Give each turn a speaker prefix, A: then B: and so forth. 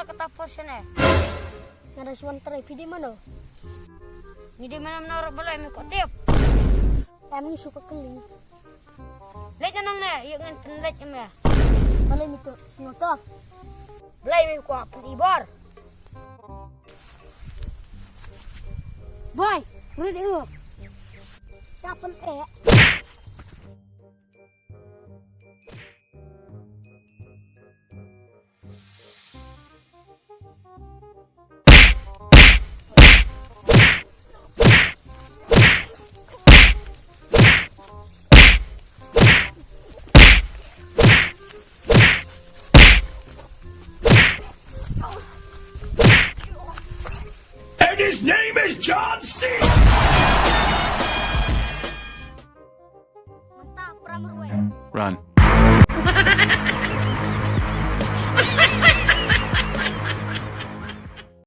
A: Ketapos na
B: Naraswan taray pidi mana?
A: Hindi man menurut balai mi kotip.
B: Kami suka keling.
A: Lek nang na, yung nganten ya.
B: Balai mi to, ngoto.
A: Balai mi ko apun ibor.
B: Boy, udah dengo. Kapan
C: And his name is John C.
B: Mantap, pramur.
C: Run.